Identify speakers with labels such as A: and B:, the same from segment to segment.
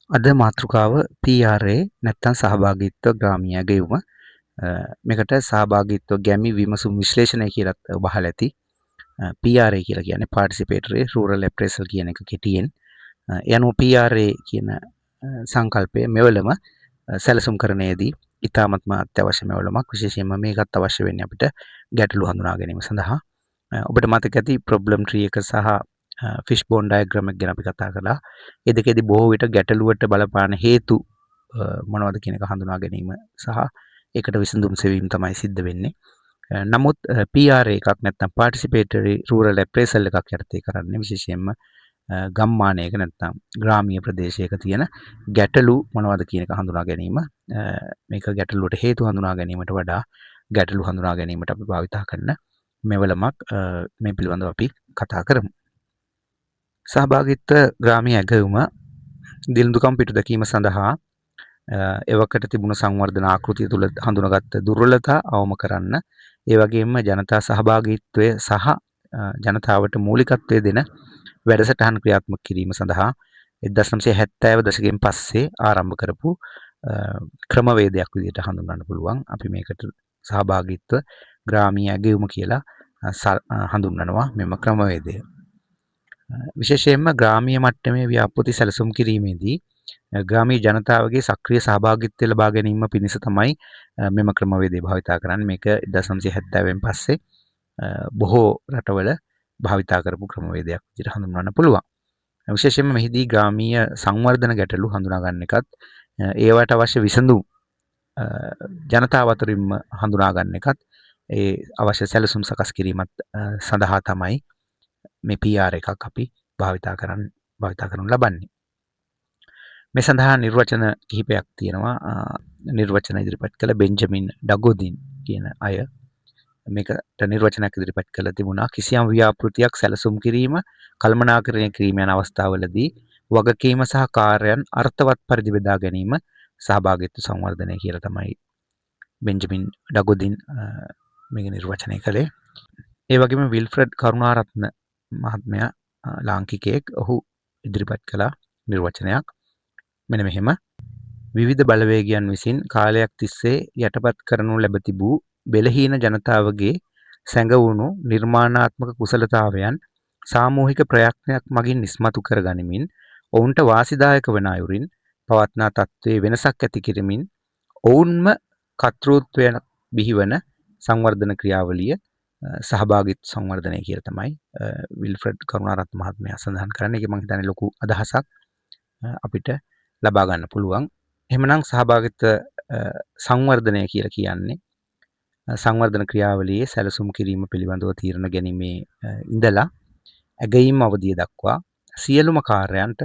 A: අද මාතෘකාව PRA නැත්නම් සහභාගීත්ව ග්‍රාමීය ගෙවුම. මේකට සහභාගීත්ව ගැමි විමසුම් විශ්ලේෂණය කියලත් බහලා ඇති. PRA කියලා කියන්නේ Participatory Rural Appraisal කියන එක කෙටියෙන්. ඒ අනුව PRA කියන සංකල්පය මෙවලම සැලසුම් කරන්නේදී ඉතාමත්ම අත්‍යවශ්‍ය මෙවලමක්. විශේෂයෙන්ම මේකත් අවශ්‍ය වෙන්නේ අපිට ගැටලු හඳුනා ගැනීම සඳහා. ඔබට මතක ඇති ප්‍රොබ්ලම් ට්‍රී එක සහ ෆිෂ් බෝන් ඩයග්‍රෑම් එක ගැන අපි කතා කළා. ඒ දෙකේදී බොහෝ විට ගැටලුවට බලපාන හේතු මොනවද කියන එක හඳුනා ගැනීම සහ ඒකට විසඳුම් සෙවීම තමයි සිද්ධ වෙන්නේ. නමුත් PRA එකක් නැත්නම් Participatory Rural Appraisal එකක් යටතේ කරන්නේ විශේෂයෙන්ම ගම්මානයක නැත්නම් ග්‍රාමීය ප්‍රදේශයක තියෙන ගැටලු මොනවද කියන එක හඳුනා ගැනීම. මේක ගැටලුවට හේතු හඳුනා ගැනීමට වඩා ගැටලු හඳුනා ගැනීමට අපි භාවිතා කරන මෙවලමක්. මේ පිළිබඳව අපි කතා කරමු. සහභාගීත්ව ග්‍රාමීය ඇගයුම දිළිඳුකම් පිටු දැකීම සඳහා එවකට තිබුණු සංවර්ධන ආකෘතිය තුළ හඳුනාගත් දුර්වලතා අවම කරන්න, ඒ වගේම ජනතා සහභාගීත්වය සහ ජනතාවට මූලිකත්වය දෙන වැඩසටහන් ක්‍රියාත්මක කිරීම සඳහා 1970 දශකයෙන් පස්සේ ආරම්භ කරපු ක්‍රමවේදයක් විදිහට හඳුන්වන්න පුළුවන්. අපි මේකට සහභාගීත්ව ග්‍රාමීය ඇගයුම කියලා හඳුන්වනවා මෙම ක්‍රමවේදය. විශේෂයෙන්ම ග්‍රාමීය මට්ටමේ ව්‍යාපෘති සැලසුම් කිරීමේදී ග්‍රාමීය ජනතාවගේ සක්‍රිය සහභාගීත්වය ලබා ගැනීම පිණිස තමයි මෙම ක්‍රමවේදය භාවිතා කරන්නේ. මේක 1970 පස්සේ බොහෝ රටවල භාවිතා කරපු ක්‍රමවේදයක් විදිහට හඳුන්වන්න පුළුවන්. විශේෂයෙන්ම මෙහිදී ග්‍රාමීය සංවර්ධන ගැටලු හඳුනා ගන්න එකත් ඒවට අවශ්‍ය විසඳුම් ජනතාව අතරින්ම හඳුනා ගන්න එකත් ඒ අවශ්‍ය සැලසුම් සකස් කිරීමත් සඳහා තමයි මේ PR එකක් අපි භාවිතා කරනු ලබන්නේ. මේ සඳහා නිර්වචන කිහිපයක් තියෙනවා. නිර්වචන ඉදිරිපත් කළ බෙන්ජමින් ඩගොදින් කියන අය මේකට නිර්වචනයක් ඉදිරිපත් කළ තිබුණා. කිසියම් ව්‍යාපෘතියක් සැලසුම් කිරීම, කළමනාකරණය කිරීම යන අවස්ථාවලදී වගකීම සහ කාර්යයන් අර්ථවත් පරිදි බෙදා ගැනීම සහභාගීත්ව සංවර්ධනය කියලා තමයි බෙන්ජමින් ඩගොදින් මේක නිර්වචනය කළේ. ඒ වගේම විල්ෆ්‍රඩ් කරුණාරත්න මහත්මයා ලාංකිකයෙක්, ඔහු ඉදිරිපත් කළ නිර්වචනයක් මෙන්න මෙහෙම: විවිධ බලවේගයන් විසින් කාලයක් තිස්සේ යටපත් කරනු ලැබ තිබූ බෙලහීන ජනතාවගේ සැඟවුණු නිර්මාණාත්මක කුසලතාවයන් සාමූහික ප්‍රයත්නයක් මගින් ඉස්මතු කර ගනිමින් ඔවුන්ට වාසිදායක වන අයුරින් පවත්නා තත්ත්වයේ වෙනසක් ඇති කිරීමෙන් ඔවුන්ම කර්තෘත්වය බිහිවන සංවර්ධන ක්‍රියාවලිය සහභාගීත්ව සංවර්ධනය කියලා තමයි විල්ෆ්‍රඩ් කරුණාරත්න මහත්මයා සඳහන් කරන්නේ. ඒක මම හිතන්නේ ලොකු අදහසක් අපිට ලබා ගන්න පුළුවන්. එහෙමනම් සහභාගීත්ව සංවර්ධනය කියලා කියන්නේ සංවර්ධන ක්‍රියාවලියේ සැලසුම් කිරීම පිළිබඳව තීරණ ගැනීමේ ඉඳලා ඇගයීම් අවධිය දක්වා සියලුම කාර්යයන්ට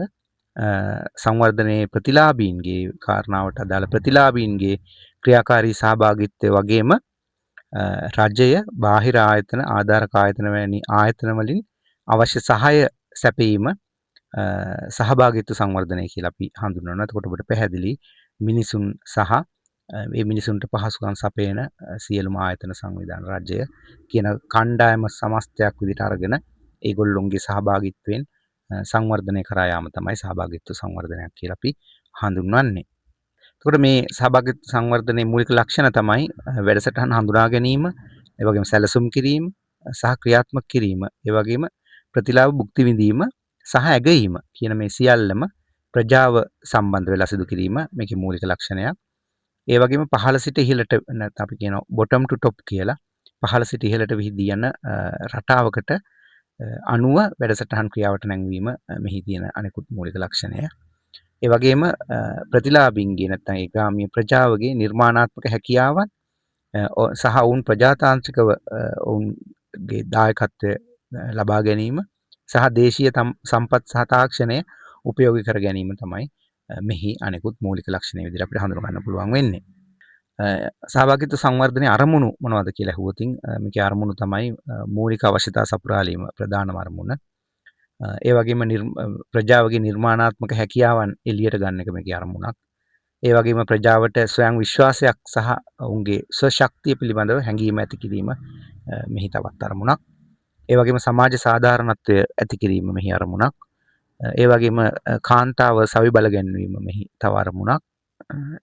A: සංවර්ධනයේ ප්‍රතිලාභීන්ගේ කාරණාවට අදාළ ප්‍රතිලාභීන්ගේ ක්‍රියාකාරී සහභාගීත්වය වගේම රජය, බාහිර ආයතන, ආධාරක ආයතන වැනි ආයතන වලින් අවශ්‍ය සහාය සැපයීම සහභාගීත්ව සංවර්ධනය කියලා අපි හඳුන්වනවා. එතකොට ඔබට පැහැදිලි මිනිසුන් සහ මේ මිනිසුන්ට පහසුකම් සපයන සියලුම ආයතන සංවිධාන රජය කියන කණ්ඩායම සමස්තයක් විදිහට අරගෙන ඒගොල්ලොන්ගේ සහභාගීත්වයෙන් සංවර්ධනය කරා යාම තමයි සහභාගීත්ව සංවර්ධනයක් කියලා අපි හඳුන්වන්නේ. එතකොට මේ සහභාගීත්ව සංවර්ධනයේ මූලික ලක්ෂණ තමයි වැඩසටහන හඳුනා ගැනීම, ඒ වගේම සැලසුම් කිරීම සහ ක්‍රියාත්මක කිරීම, ඒ වගේම ප්‍රතිලාභ භුක්ති විඳීම සහ ඇගයීම කියන මේ සියල්ලම ප්‍රජාව සම්බන්ධ වෙලා සිදු කිරීම මේකේ මූලික ලක්ෂණයක්. ඒ වගේම පහළ සිට ඉහළට නැත්නම් අපි කියනවා bottom to top කියලා පහළ සිට ඉහළට විහිදී යන රටාවකට අනුව වැඩසටහන් ක්‍රියාවට නැංවීම මෙහි තියෙන අනෙකුත් මූලික ලක්ෂණය. ඒ වගේම ප්‍රතිලාභීන්ගේ නැත්නම් ඒ ග්‍රාමීය ප්‍රජාවගේ නිර්මාණාත්මක හැකියාවන් සහ ඔවුන් ප්‍රජාතාන්ත්‍රිකව ඔවුන්ගේ දායකත්වය ලබා ගැනීම සහ දේශීය සම්පත් සහ තාක්ෂණය උපයෝගී කර ගැනීම තමයි මෙහි අනෙකුත් මූලික ලක්ෂණ විදිහට අපිට හඳුනා ගන්න පුළුවන් වෙන්නේ. සහභාගීත්ව සංවර්ධනයේ අරමුණු මොනවද කියලා අහුවොතින් මේකේ අරමුණු තමයි මූලික අවශ්‍යතා සපුරාලීම ප්‍රධානම අරමුණ. ඒ වගේම ප්‍රජාවගේ නිර්මාණාත්මක හැකියාවන් එළියට ගන්න එක මේකේ අරමුණක්. ඒ වගේම ප්‍රජාවට ස්වයං විශ්වාසයක් සහ ඔවුන්ගේ ස්වශක්තිය පිළිබඳව හැඟීම ඇති කිරීම මෙහි තවත් අරමුණක්. ඒ වගේම සමාජ සාධාරණත්වය ඇති කිරීම මෙහි අරමුණක්. ඒ වගේම කාන්තාව සවි බල ගැන්වීම මෙහි තව අරමුණක්.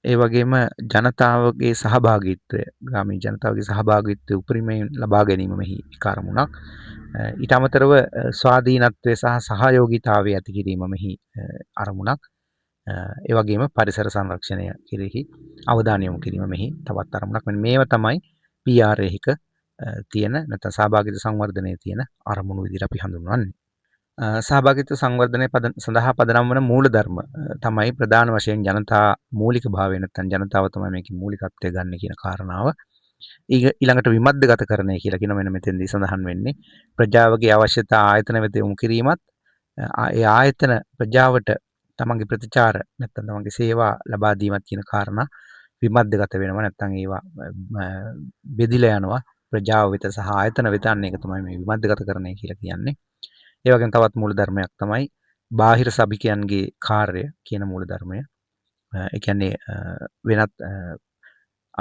A: ඒ වගේම ජනතාවගේ සහභාගීත්වය ග්‍රාමීය ජනතාවගේ සහභාගීත්වය උපරිමයෙන් ලබා ගැනීම මෙහි එක අරමුණක්. ඊට අමතරව ස්වාධීනත්වය සහ සහයෝගීතාවය ඇති කිරීම මෙහි අරමුණක්. ඒ වගේම පරිසර සංරක්ෂණය කෙරෙහි අවධානය යොමු කිරීම මෙහි තවත් අරමුණක්. මෙන්න මේවා තමයි PR එකක තියෙන නැත්නම් සහභාගීත්ව සංවර්ධනයේ තියෙන අරමුණු විදිහට අපි හඳුන්වන්නේ. සහභාගීත්ව සංවර්ධනය සඳහා පදනම් වන මූලධර්ම තමයි ප්‍රධාන වශයෙන් ජනතා මූලික භාවය නැත්නම් ජනතාව තමයි මේකේ මූලිකත්වය ගන්න කියන කාරණාව. ඊළඟට විමධ්‍යගතකරණය කියලා කියන මෙන්න මෙතෙන්දී සඳහන් වෙන්නේ ප්‍රජාවගේ අවශ්‍යතා ආයතන වෙත යොමු කිරීමත් ඒ ආයතන ප්‍රජාවට තමන්ගේ ප්‍රතිචාර නැත්නම් තමන්ගේ සේවා ලබා දීමත් කියන කාරණා විමධ්‍යගත වෙනවා නැත්නම් ඒවා බෙදිලා යනවා ප්‍රජාව වෙත සහ ආයතන වෙත. අන්න ඒක තමයි මේ විමධ්‍යගතකරණය කියලා කියන්නේ. ඒ වගේම තවත් මූලධර්මයක් තමයි බාහිර සභිකයන්ගේ කාර්ය කියන මූලධර්මය. ඒ කියන්නේ වෙනත්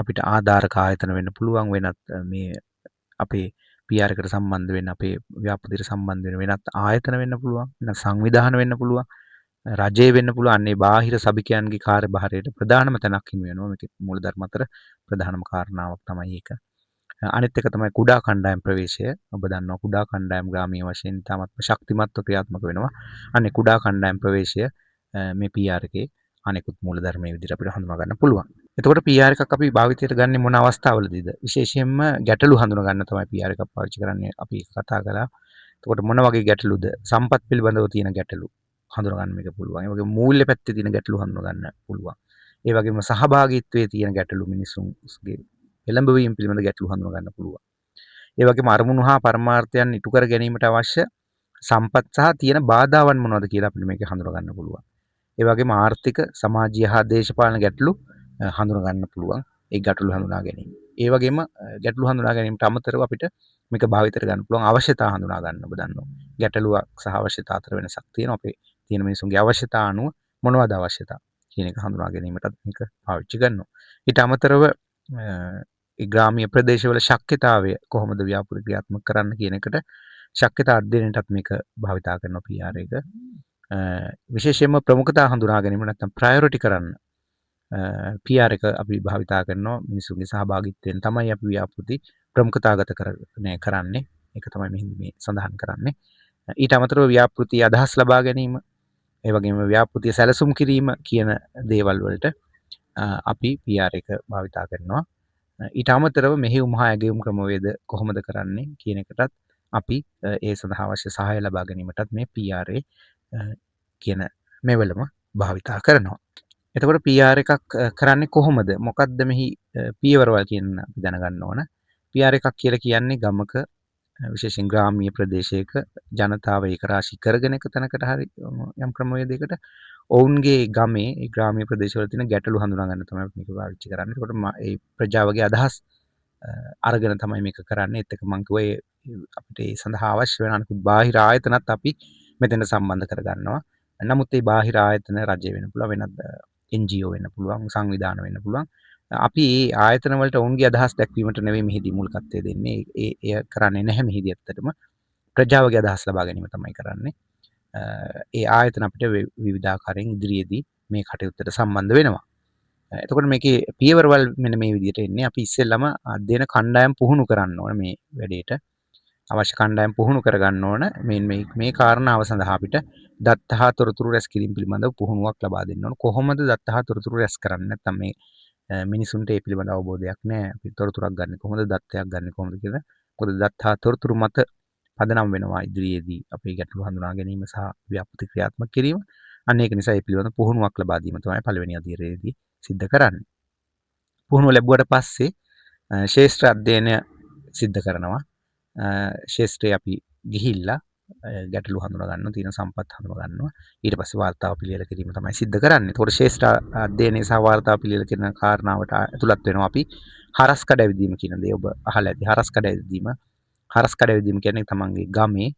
A: අපිට ආධාරක ආයතන වෙන්න පුළුවන්, වෙනත් මේ අපේ PR එකට සම්බන්ධ වෙන්න, අපේ ව්‍යාපෘතියට සම්බන්ධ වෙන වෙනත් ආයතන වෙන්න පුළුවන්, වෙනත් සංවිධාන වෙන්න පුළුවන්, රජය වෙන්න පුළුවන්. අන්නේ බාහිර සභිකයන්ගේ කාර්යභාරයට ප්‍රධානම තැනක් හිමි වෙනවා. මේකේ මූලධර්ම අතර ප්‍රධානම කාරණාවක් තමයි ඒක. අනිත් එක තමයි කුඩා කණ්ඩායම් ප්‍රවේශය. ඔබ දන්නවා කුඩා කණ්ඩායම් ග්‍රාමීය වශයෙන් ඉතාමත්ම ශක්තිමත්ව ක්‍රියාත්මක වෙනවා. අනේ කුඩා කණ්ඩායම් ප්‍රවේශය මේ PR එකේ අනෙකුත් මූලධර්මයේ විදිහට අපිට හඳුනා ගන්න පුළුවන්. එතකොට PR එකක් අපි භාවිතයට ගන්නේ මොන අවස්ථාවලදීද? විශේෂයෙන්ම ගැටලු හඳුනා ගන්න තමයි PR එකක් පාවිච්චි කරන්නේ. අපි කතා කළා. එතකොට මොන වගේ ගැටලුද? සම්පත් පිළිබඳව තියෙන ගැටලු හඳුනා ගන්න මේක පුළුවන්. ඒ වගේම මූල්‍ය පැත්තේ තියෙන ගැටලු හඳුනා ගන්න පුළුවන්. ඒ වගේම සහභාගීත්වයේ තියෙන ගැටලු මිනිසුන්ගේ එළඹවීම පිළිබඳ ගැටලු හඳුනා ගන්න පුළුවන්. ඒ වගේම අරමුණු හා පරමාර්ථයන් ඉටු කර ගැනීමට අවශ්‍ය සම්පත් සහ තියෙන බාධාවන් මොනවද කියලා අපිට මේක හඳුනා ගන්න පුළුවන්. ඒ වගේම ආර්ථික, සමාජීය හා දේශපාලන ගැටලු හඳුනා ගන්න පුළුවන්. ඒ ගැටලු හඳුනා ගැනීම. ඒ වගේම ගැටලු හඳුනා ගැනීමට අමතරව අපිට මේක භාවිතයට ගන්න පුළුවන් අවශ්‍යතා හඳුනා ගන්න ඔබ දන්නවා. ගැටලුවක් සහ අවශ්‍යතා අතර වෙනසක් තියෙනවා. අපේ තියෙන මිනිසුන්ගේ අවශ්‍යතා අනුව මොනවද අවශ්‍යතා කියන එක හඳුනා ගැනීමටත් මේක පාවිච්චි කරනවා. ඊට අමතරව ඒ ග්‍රාමීය ප්‍රදේශවල ශක්්‍යතාවය කොහොමද ව්‍යාපෘති ක්‍රියාත්මක කරන්න කියන එකට ශක්්‍යතා අධ්‍යයනයටත් මේක භාවිතා කරනවා PR එක. විශේෂයෙන්ම ප්‍රමුඛතා හඳුනා ගැනීම නැත්නම් ප්‍රයොරිටි කරන්න PR එක අපි භාවිතා කරනවා. මිනිසුන්ගේ සහභාගීත්වයෙන් තමයි අපි ව්‍යාපෘති ප්‍රමුඛතාගත කරන්නේ. ඒක තමයි මෙහිදී මේ සඳහන් කරන්නේ. ඊට අමතරව ව්‍යාපෘති අදහස් ලබා ගැනීම, ඒ වගේම ව්‍යාපෘතිය සැලසුම් කිරීම කියන දේවල් වලට අපි PR එක භාවිතා කරනවා. ඊට අමතරව මෙහෙයුම් හා ඇගයුම් ක්‍රමවේද කොහොමද කරන්නේ කියන එකටත් අපි ඒ සඳහා අවශ්‍ය සහාය ලබා ගැනීමටත් මේ PR කියන මෙවලම භාවිතා කරනවා. එතකොට PR එකක් කරන්නේ කොහොමද? මොකක්ද මෙහි පියවරවල් කියන අපි දැනගන්න ඕන. PR එකක් කියලා කියන්නේ ගමක විශේෂයෙන් ග්‍රාමීය ප්‍රදේශයක ජනතාව ඒක රාශී කරගෙන එක තැනකට හරි යම් ක්‍රමවේදයකට ඔවුන්ගේ ගමේ ඒ ග්‍රාමීය ප්‍රදේශවල තියෙන ගැටලු හඳුනා ගන්න තමයි මේක පාවිච්චි කරන්නේ. ඒකට මේ ප්‍රජාවගේ අදහස් අරගෙන තමයි මේක කරන්නේ. ඒත් එක මම කිව්වේ අපිට ඒ සඳහා අවශ්‍ය වෙන අනිකුත් බාහිර ආයතනත් අපි මෙතන සම්බන්ධ කරගන්නවා. නමුත් මේ බාහිර ආයතන රජය වෙන්න පුළුවන්, වෙනත් NGO වෙන්න පුළුවන්, සංවිධාන වෙන්න පුළුවන්. අපි මේ ආයතන වලට ඔවුන්ගේ අදහස් දැක්වීමට නෙවෙයි මෙහිදී මූලිකත්වය දෙන්නේ. එය කරන්නේ නැහැ මෙහිදී ඇත්තටම. ප්‍රජාවගේ අදහස් ලබා ගැනීම තමයි කරන්නේ. ඒ ආයතන අපිට විවිධාකාරයෙන් ඉදිරියේදී මේ කටයුත්තට සම්බන්ධ වෙනවා. එතකොට මේකේ පියවරවල් මෙන්න මේ විදිහට එන්නේ. අපි ඉස්සෙල්ලම අධ්‍යයන කණ්ඩායම් පුහුණු කරන්න ඕන මේ වැඩේට. අවශ්‍ය කණ්ඩායම් පුහුණු කරගන්න ඕන. මේ කාරණාව සඳහා අපිට දත්ත හා තොරතුරු රැස් කිරීම පිළිබඳව පුහුණුවක් ලබා දෙන්න ඕන. කොහොමද දත්ත හා තොරතුරු රැස් කරන්නේ? නැත්නම් මේ මිනිසුන්ට ඒ පිළිබඳ අවබෝධයක් නැහැ. අපි තොරතුරක් ගන්න කොහොමද? දත්තයක් ගන්න කොහොමද කියලා. මොකද දත්ත හා තොරතුරු මත පදනම් වෙනවා ඉදිරියේදී අපේ ගැටලු හඳුනා ගැනීම සහ ව්‍යාපෘති ක්‍රියාත්මක කිරීම. අන්න ඒක නිසා ඒ පිළිබඳ පුහුණුවක් ලබා දීම තමයි පළවෙනි අධීරයේදී සිද්ධ කරන්නේ. පුහුණුව ලැබුවට පස්සේ ශේෂ්ත්‍ර අධ්‍යයනය සිද්ධ කරනවා. ශේෂ්ත්‍රයේ අපි ගිහිල්ලා ගැටලු හඳුනා ගන්නවා, තියෙන සම්පත් හඳුනා ගන්නවා. ඊට පස්සේ වාර්තාව පිළියෙල කිරීම තමයි සිද්ධ කරන්නේ. ඒතකොට ශේෂ්ත්‍ර අධ්‍යයනයේ සහ වාර්තාව පිළියෙල කරන කාරණාවට ඇතුළත් වෙනවා අපි හරස් කඩවිදීම කියන දේ ඔබ අහලා ඇති. හරස් කඩවිදීම කියන්නේ තමන්ගේ ගමේ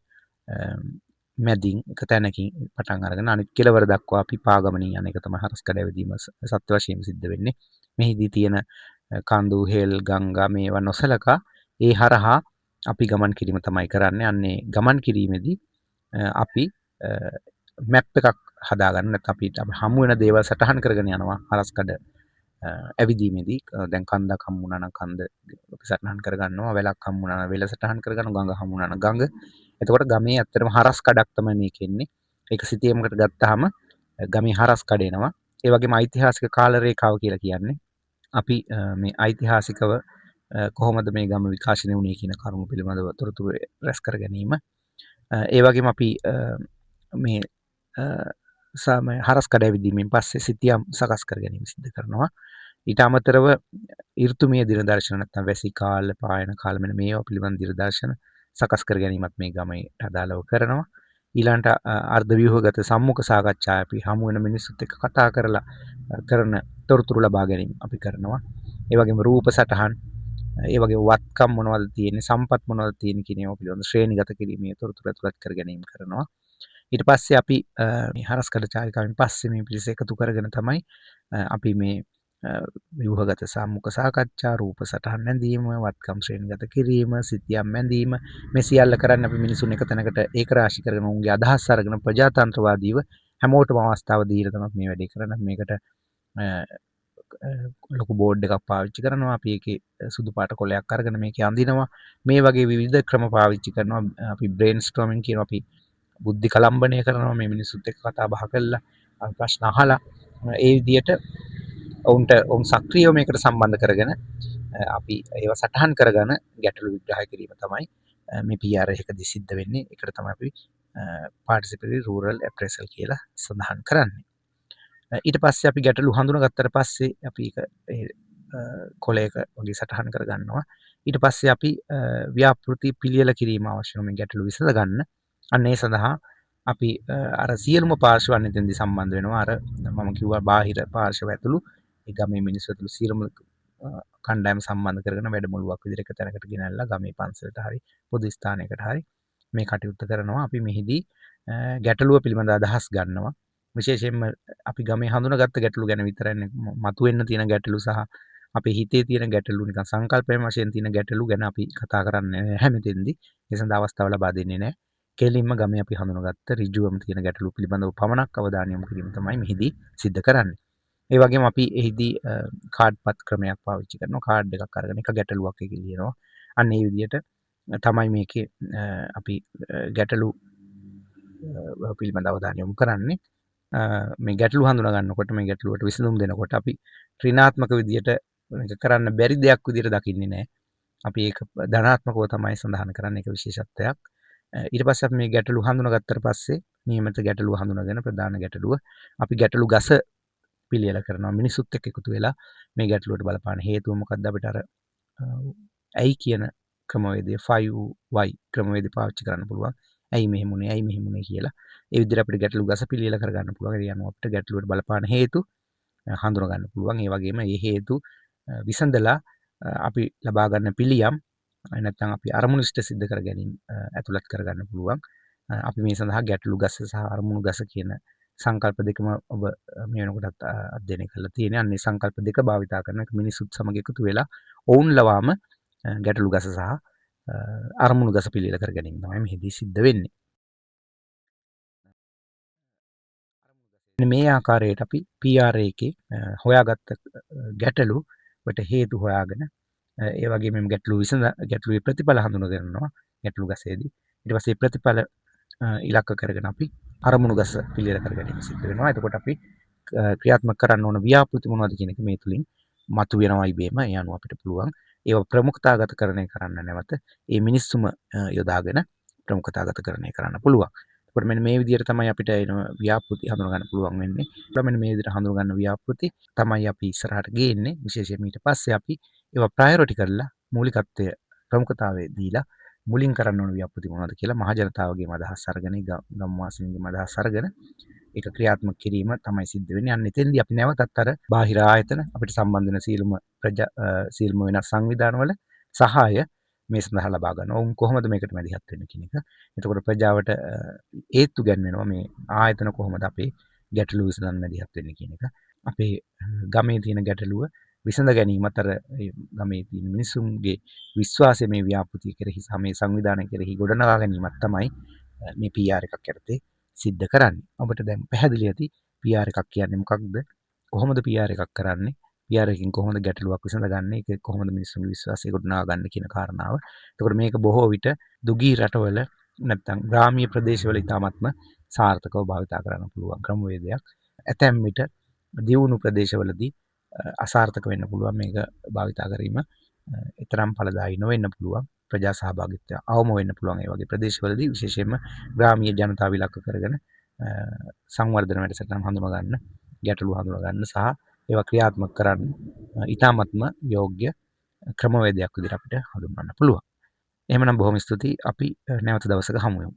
A: මැදින් එක තැනකින් පටන් අරගෙන අනිත් කෙළවර දක්වා අපි පාගමනින් යන එක තමයි හරස් කඩවිදීම සත්‍ය වශයෙන් සිද්ධ වෙන්නේ. මෙහිදී තියෙන කඳු, හෙල්, ගංගා මේවා නොසලකා ඒ හරහා අපි ගමන් කිරීම තමයි කරන්නේ. අන්නේ ගමන් කිරීමේදී අපි මැප් එකක් හදාගන්න. නැත්නම් අපි හමු වෙන දේවල් සටහන් කරගෙන යනවා හරස්කඩ ඇවිදීමේදී. දැන් කන්දක් හමු වුණා නම් කන්ද අපි සටහන් කරගන්නවා. වැලක් හමු වුණා නම් වෙල සටහන් කරගන්නවා. ගඟ හමු වුණා නම් ගඟ. එතකොට ගමේ ඇත්තටම හරස්කඩක් තමයි මේකේ ඉන්නේ. ඒක සිතියමකට ගත්තාම ගමේ හරස්කඩ එනවා. ඒ වගේම ඓතිහාසික කාල රේඛාව කියලා කියන්නේ අපි මේ ඓතිහාසිකව කොහොමද මේ ගම විකාශනය වුණේ කියන කරුණු පිළිබඳව තොරතුරු රැස් කර ගැනීම. ඒ වගේම අපි මේ හරස්කඩ ඇවිදීමෙන් පස්සේ සිතියම් සකස් කර ගැනීම සිදු කරනවා. ඊට අමතරව ඍතුමය දින දර්ශන නැත්නම් වැසි කාල, පායන කාල මෙන්න මේවා පිළිබඳ දින දර්ශන සකස් කර ගැනීමත් මේ ගමේ අදාළව කරනවා. ඊළඟට අර්ධ ව්‍යුහගත සම්මුඛ සාකච්ඡා අපි හමු වෙන මිනිස්සුත් එක්ක කතා කරලා කරන තොරතුරු ලබා ගැනීම අපි කරනවා. ඒ වගේම රූප සටහන්, ඒ වගේම වත්කම් මොනවද තියෙන්නේ, සම්පත් මොනවද තියෙන්නේ කියන ඒවා පිළිබඳ ශ්‍රේණිගත කිරීමේ තොරතුරු ඇතුළත් කර ගැනීම කරනවා. ඊට පස්සේ අපි මේ හරස්කඩ චාරිකාවෙන් පස්සේ මේ පිරිස එකතු කරගෙන තමයි අපි මේ ව්‍යුහගත සම්මුඛ සාකච්ඡා, රූප සටහන් ඇඳීම, වත්කම් ශ්‍රේණිගත කිරීම, සිතියම් ඇඳීම මේ සියල්ල කරන්න අපි මිනිසුන් එක තැනකට ඒකරාශී කරගෙන උන්ගේ අදහස් අරගෙන ප්‍රජාතන්ත්‍රවාදීව හැමෝටම අවස්ථාව දීලා තමයි මේ වැඩේ කරන්නේ. මේකට ලොකු බෝඩ් එකක් පාවිච්චි කරනවා. අපි ඒකේ සුදු පාට කොලයක් අරගෙන මේකේ අඳිනවා. මේ වගේ විවිධ ක්‍රම පාවිච්චි කරනවා. අපි බ්‍රේන් ස්ටෝමින් කියනවා. අපි බුද්ධි කලම්බණය කරනවා මේ මිනිස්සුත් එක්ක කතා බහ කරලා ප්‍රශ්න අහලා ඒ විදිහට ඔවුන් සක්‍රියව මේකට සම්බන්ධ කරගෙන අපි ඒව සටහන් කරගෙන ගැටලු විග්‍රහ කිරීම තමයි මේ PR එකකදී සිද්ධ වෙන්නේ. ඒකට තමයි අපි පාර්ටිසිපේටරි රූරල් ඇප්‍රේසල් කියලා සඳහන් කරන්නේ. ඊට පස්සේ අපි ගැටලු හඳුනාගත්තට පස්සේ අපි ඒක කොලයක වගේ සටහන් කරගන්නවා. ඊට පස්සේ අපි ව්‍යාපෘති පිළියෙල කිරීම අවශ්‍ය වෙන මේ ගැටලු විසඳ ගන්න. අන්න ඒ සඳහා අපි අර සියලුම පාර්ශ්වයන් එතෙන්දී සම්බන්ධ වෙනවා. අර මම කිව්වා බාහිර පාර්ශ්ව ඇතුළු ඒ ගමේ මිනිස්සු ඇතුළු සියලුම කණ්ඩායම සම්බන්ධ කරගෙන වැඩමුළුවක් විදිහට එක තැනකට ගෙනල්ලා ගමේ පන්සලට හරි පොදු ස්ථානයකට හරි මේ කටයුත්ත කරනවා. අපි මෙහිදී ගැටලුව පිළිබඳ අදහස් ගන්නවා. විශේෂයෙන්ම අපි ගමේ හඳුනාගත්ත ගැටලු ගැන විතරයි මතුවෙන්න තියෙන ගැටලු සහ අපේ හිතේ තියෙන ගැටලු නිකන් සංකල්පයෙන් වශයෙන් තියෙන ගැටලු ගැන අපි කතා කරන්නේ නැහැ මෙතෙන්දී. ඒ සඳහා අවස්ථාව ලබා දෙන්නේ නැහැ. කෙලින්ම ගමේ අපි හඳුනාගත්ත ඍජුවම තියෙන ගැටලු පිළිබඳව පමණක් අවධානය යොමු කිරීම තමයි මෙහිදී සිද්ධ කරන්නේ. ඒ වගේම අපි එහිදී කාඩ්පත් ක්‍රමයක් පාවිච්චි කරනවා. කාඩ් එකක් අරගෙන එක ගැටලුවක් එකේ ලියනවා. අන්න ඒ විදිහට තමයි මේකේ අපි ගැටලු පිළිබඳව අවධානය යොමු කරන්නේ. මේ ගැටලු හඳුනා ගන්නකොට මේ ගැටලුවට විසඳුම් දෙනකොට අපි ඍණාත්මක විදියට කරන්න බැරි දෙයක් විදියට දකින්නේ නැහැ. අපි ඒක ධනාත්මකව තමයි සඳහන් කරන්නේ. ඒක විශේෂත්වයක්. ඊට පස්සේ අපි මේ ගැටලු හඳුනාගත්තට පස්සේ නියමිත ගැටලුව හඳුනාගෙන ප්‍රධාන ගැටලුව අපි ගැටලු ගස පිළියෙල කරනවා. මිනිසුත් එක්ක එකතු වෙලා මේ ගැටලුවට බලපාන හේතුව මොකක්ද අපිට අර ඇයි කියන ක්‍රමවේදය 5Y ක්‍රමවේදය පාවිච්චි කරන්න පුළුවන්. ඇයි මෙහෙම උනේ කියලා. ඒ විදිහට අපිට ගැටලු ගස පිළියෙල කරගන්න පුළුවන්. ඒ අනුව අපිට ගැටලුවට බලපාන හේතු හඳුනා ගන්න පුළුවන්. ඒ වගේම මේ හේතු විසඳලා අපි ලබා ගන්න පිළියම් නැත්නම් අපි අරමුණු ඉෂ්ට සිද්ධ කර ගැනීම ඇතුළත් කරගන්න පුළුවන්. අපි මේ සඳහා ගැටලු ගස සහ අරමුණු ගස කියන සංකල්ප දෙකම ඔබ මේ වෙනකොටත් අධ්‍යයනය කරලා තියෙනවා. අන්නේ සංකල්ප දෙක භාවිතා කරන එක මිනිසුත් සමග එකතු වෙලා ඔවුන් ලවාම ගැටලු ගස සහ අරමුණු ගස පිළියෙල කර ගැනීම තමයි මෙහිදී සිද්ධ වෙන්නේ. මේ ආකාරයට අපි PR එකේ හොයාගත්ත ගැටලු වලට හේතු හොයාගෙන ඒ වගේම මේ ගැටලුවේ ප්‍රතිඵල හඳුනා ගන්නවා ගැටලු ගසේදී. ඊට පස්සේ ප්‍රතිඵල ඉලක්ක කරගෙන අපි අරමුණු ගස පිළියෙල කර ගැනීම සිද්ධ වෙනවා. එතකොට අපි ක්‍රියාත්මක කරන්න ඕන ව්‍යාපෘති මොනවද කියන එක මේ තුලින් මතුවෙනවා ඉබේම. ඒ අනුව අපිට පුළුවන් ඒව ප්‍රමුඛතාගතකරණය කරන්න නැවත ඒ මිනිස්සුම යොදාගෙන ප්‍රමුඛතාගතකරණය කරන්න පුළුවන්. එතකොට මෙන්න මේ විදිහට තමයි අපිට එන ව්‍යාපෘති හඳුනා ගන්න පුළුවන් වෙන්නේ. මෙන්න මේ විදිහට හඳුනා ගන්න ව්‍යාපෘති තමයි අපි ඉස්සරහට ගේන්නේ. විශේෂයෙන් ඊට පස්සේ අපි ඒවා ප්‍රයොරිටි කරලා මූලිකත්වය ප්‍රමුඛතාවය දීලා මුලින් කරන්න ඕන ව්‍යාපෘති මොනවද කියලා මහ ජනතාවගේම අදහස් අරගෙන ගම්වාසීන්ගේම අදහස් අරගෙන ඒක ක්‍රියාත්මක කිරීම තමයි සිද්ධ වෙන්නේ. අන්න එතෙන්දී අපි නැවතත් අර බාහිර ආයතන අපිට සම්බන්ධ වෙන සීලම වෙනස් සංවිධානවල සහාය මේ සඳහා ලබා ගන්න. ඔවුන් කොහොමද මේකට මැදිහත් වෙන්නේ කියන එක. එතකොට ප්‍රජාවට ඒත්තු ගැන්වෙනවා මේ ආයතන කොහොමද අපේ ගැටලු විසඳන්න මැදිහත් වෙන්නේ කියන එක. අපේ ගමේ තියෙන ගැටලුව විසඳ ගැනීමත් අර ගමේ තියෙන මිනිසුන්ගේ විශ්වාසය මේ ව්‍යාපෘතිය කෙරෙහි සහ මේ සංවිධානය කෙරෙහි ගොඩනගා ගැනීමත් තමයි මේ PR එකක් යටතේ සිද්ධ කරන්නේ. ඔබට දැන් පැහැදිලි ඇති PR එකක් කියන්නේ මොකක්ද? කොහොමද PR එකක් කරන්නේ? PR එකකින් කොහොමද ගැටලුවක් විසඳගන්නේ? ඒක කොහොමද මිනිස්සුන්ගේ විශ්වාසය ගොඩනගා ගන්න කියන කාරණාව. එතකොට මේක බොහෝ විට දුගී රටවල නැත්නම් ග්‍රාමීය ප්‍රදේශවල ඉතාමත්ම සාර්ථකව භාවිතා කරන්න පුළුවන් ක්‍රමවේදයක්. ඇතැම් විට දියුණු ප්‍රදේශවලදී අසාර්ථක වෙන්න පුළුවන් මේක භාවිතා කිරීම. එතරම් ඵලදායී නොවෙන්න පුළුවන්. ප්‍රජා සහභාගීත්වය අවම වෙන්න පුළුවන් ඒ වගේ ප්‍රදේශවලදී විශේෂයෙන්ම ග්‍රාමීය ජනතාව ඉලක්ක කරගෙන සංවර්ධන වැඩසටහන් හඳුනා ගන්න, ගැටලු හඳුනා ගන්න සහ ඒවා ක්‍රියාත්මක කරන්න ඉතාමත්ම යෝග්‍ය ක්‍රමවේදයක් විදිහට අපිට හඳුන්වන්න පුළුවන්. එහෙමනම් බොහොම ස්තුතියි. අපි නැවත දවසක හමු වෙමු.